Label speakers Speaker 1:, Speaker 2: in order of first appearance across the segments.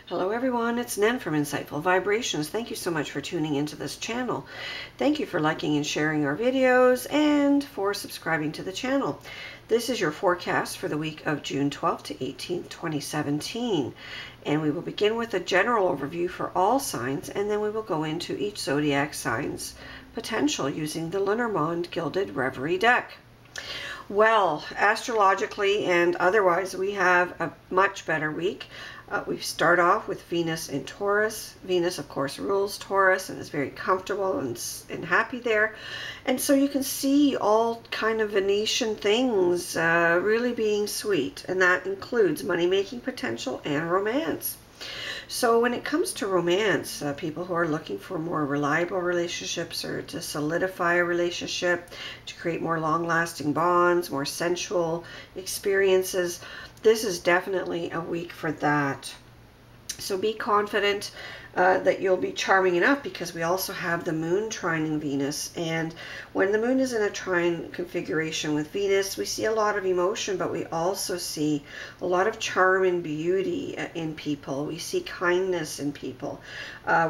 Speaker 1: Hello everyone, it's Nen from Insightful Vibrations. Thank you so much for tuning into this channel. Thank you for liking and sharing our videos and for subscribing to the channel. This is your forecast for the week of June 12th to 18th, 2017. And we will begin with a general overview for all signs, and then we will go into each zodiac sign's potential using the Lenormand Gilded Reverie deck. Well, astrologically and otherwise, we have a much better week. We start off with Venus in Taurus. Venus, of course, rules Taurus and is very comfortable and happy there. And so you can see all kind of Venetian things really being sweet. And that includes money-making potential and romance. So when it comes to romance, people who are looking for more reliable relationships or to solidify a relationship, to create more long-lasting bonds, more sensual experiences, this is definitely a week for that. So be confident that you'll be charming enough, because we also have the moon trining Venus. And when the moon is in a trine configuration with Venus, we see a lot of emotion, but we also see a lot of charm and beauty in people. We see kindness in people.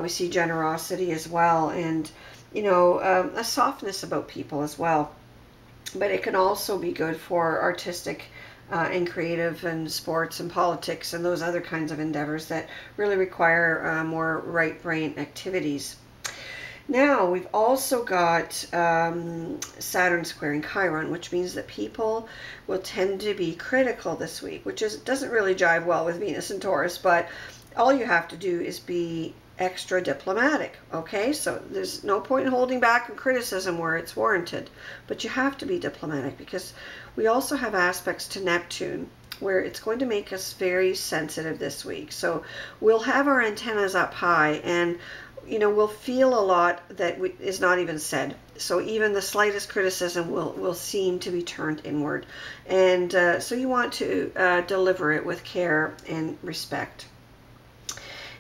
Speaker 1: We see generosity as well, and, you know, a softness about people as well. But it can also be good for artistic and creative and sports and politics and those other kinds of endeavors that really require more right brain activities. Now, we've also got Saturn squaring Chiron, which means that people will tend to be critical this week, which doesn't really jive well with Venus and Taurus, but all you have to do is be extra diplomatic. Okay, so there's no point in holding back on criticism where it's warranted, but you have to be diplomatic, because we also have aspects to Neptune where it's going to make us very sensitive this week. So we'll have our antennas up high, and you know, we'll feel a lot that is not even said. So even the slightest criticism will seem to be turned inward, and so you want to deliver it with care and respect.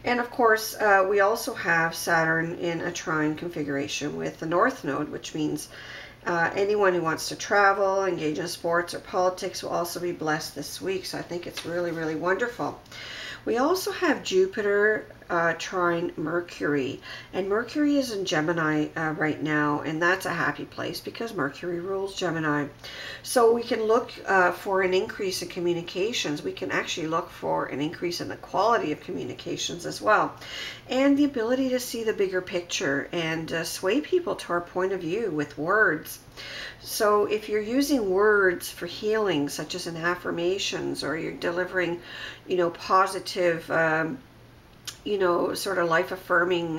Speaker 1: And of course, we also have Saturn in a trine configuration with the North Node, which means anyone who wants to travel, engage in sports or politics will also be blessed this week. So I think it's really, really wonderful. We also have Jupiter trine Mercury, and Mercury is in Gemini right now, and that's a happy place because Mercury rules Gemini. So we can look for an increase in communications. We can actually look for an increase in the quality of communications as well, and the ability to see the bigger picture and sway people to our point of view with words. So if you're using words for healing, such as in affirmations, or you're delivering, you know, positive, you know, sort of life-affirming,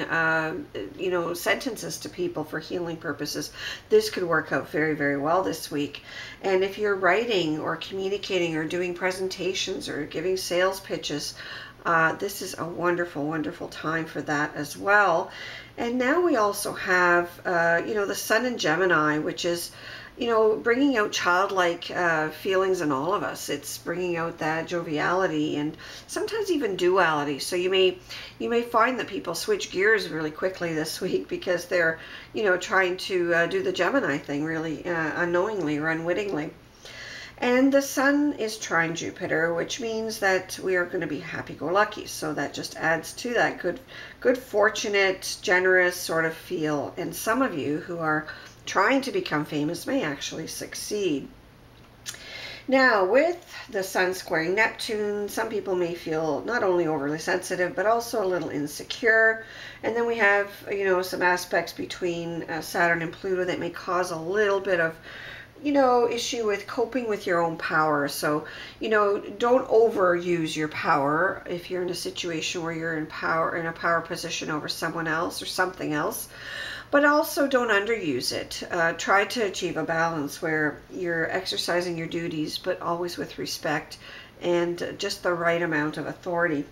Speaker 1: you know, sentences to people for healing purposes, this could work out very, very well this week. And if you're writing or communicating or doing presentations or giving sales pitches, this is a wonderful, wonderful time for that as well. And now we also have, you know, the Sun in Gemini, which is, you know, bringing out childlike feelings in all of us. It's bringing out that joviality and sometimes even duality. So you may find that people switch gears really quickly this week because they're, you know, trying to do the Gemini thing really unknowingly or unwittingly. And the Sun is trine Jupiter, which means that we are going to be happy-go-lucky. So that just adds to that good, fortunate, generous sort of feel. And some of you who are trying to become famous may actually succeed. Now, with the Sun squaring Neptune, some people may feel not only overly sensitive, but also a little insecure. And then we have, you know, some aspects between Saturn and Pluto that may cause a little bit of, you know, issue with coping with your own power. So, you know, don't overuse your power if you're in a situation where you're in a power position over someone else or something else. But also don't underuse it. Try to achieve a balance where you're exercising your duties, but always with respect and just the right amount of authority.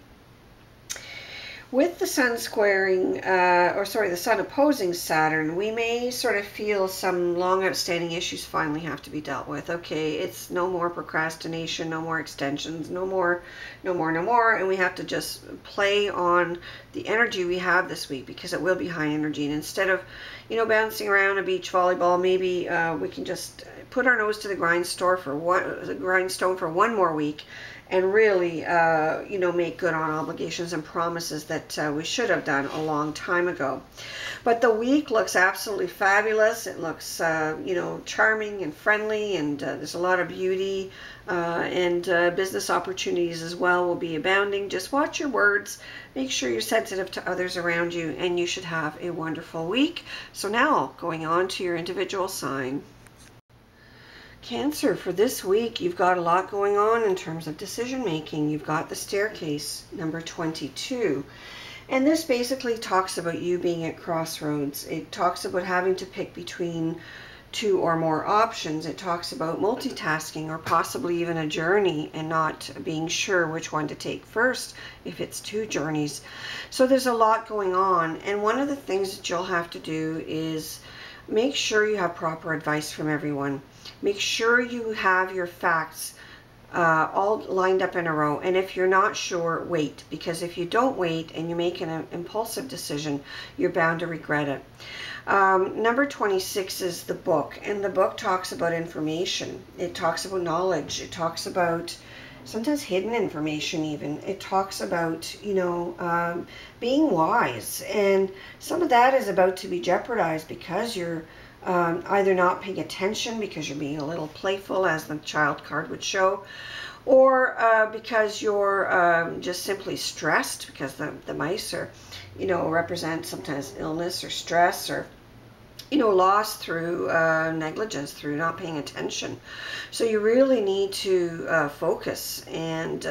Speaker 1: With the Sun squaring, the Sun opposing Saturn, we may sort of feel some long outstanding issues finally have to be dealt with. Okay, it's no more procrastination, no more extensions, no more, and we have to just play on the energy we have this week, because it will be high energy. And instead of, you know, bouncing around a beach volleyball, maybe we can just put our nose to the grindstone for one more week and really, you know, make good on obligations and promises that we should have done a long time ago. But the week looks absolutely fabulous. It looks, you know, charming and friendly, and there's a lot of beauty, and business opportunities as well will be abounding. Just watch your words. Make sure you're sensitive to others around you, and you should have a wonderful week. So now, going on to your individual sign. Cancer, for this week, you've got a lot going on in terms of decision making. You've got the staircase, number 22. And this basically talks about you being at crossroads. It talks about having to pick between two or more options. It talks about multitasking or possibly even a journey and not being sure which one to take first if it's two journeys. So there's a lot going on. And one of the things that you'll have to do is make sure you have proper advice from everyone. Make sure you have your facts all lined up in a row, and if you're not sure, wait, because if you don't wait and you make an impulsive decision, you're bound to regret it. Number 26 is the book, and the book talks about information. It talks about knowledge. It talks about sometimes hidden information even. It talks about, you know, being wise, and some of that is about to be jeopardized because you're either not paying attention because you're being a little playful, as the child card would show, or because you're just simply stressed, because the mice are, you know, represent sometimes illness or stress or, you know, loss through negligence, through not paying attention. So you really need to focus, and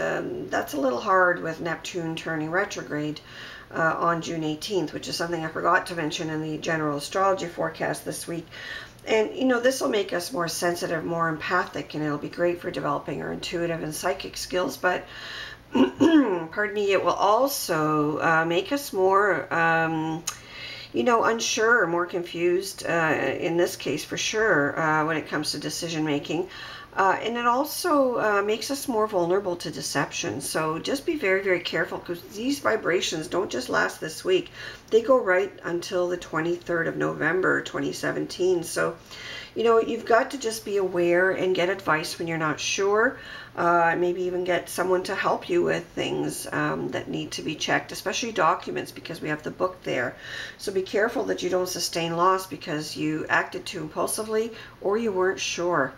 Speaker 1: that's a little hard with Neptune turning retrograde on June 18th, which is something I forgot to mention in the general astrology forecast this week. And, you know, this will make us more sensitive, more empathic, and it'll be great for developing our intuitive and psychic skills. But, pardon me, it will also make us more, you know, unsure, more confused, in this case for sure, when it comes to decision making. And it also makes us more vulnerable to deception. So just be very, very careful, because these vibrations don't just last this week. They go right until the 23rd of November, 2017. So, you know, you've got to just be aware and get advice when you're not sure. Maybe even get someone to help you with things that need to be checked, especially documents, because we have the book there. So be careful that you don't sustain loss because you acted too impulsively or you weren't sure.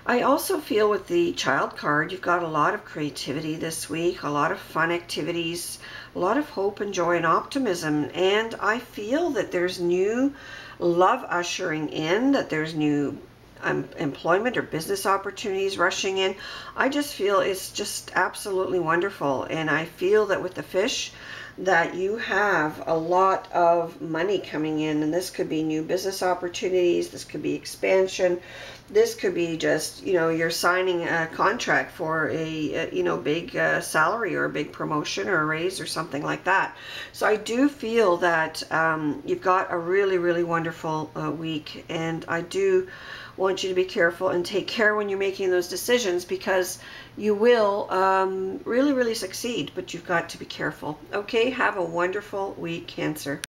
Speaker 1: I also feel with the child card, you've got a lot of creativity this week, a lot of fun activities, a lot of hope and joy and optimism. And I feel that there's new love ushering in, that there's new employment or business opportunities rushing in. I just feel it's just absolutely wonderful. And I feel that with the fish, that you have a lot of money coming in, and this could be new business opportunities, this could be expansion, this could be just, you know, you're signing a contract for a you know, big salary or a big promotion or a raise or something like that. So I do feel that you've got a really, really wonderful week, and I do want you to be careful and take care when you're making those decisions, because you will really, really succeed, but you've got to be careful. Okay, have a wonderful week, Cancer.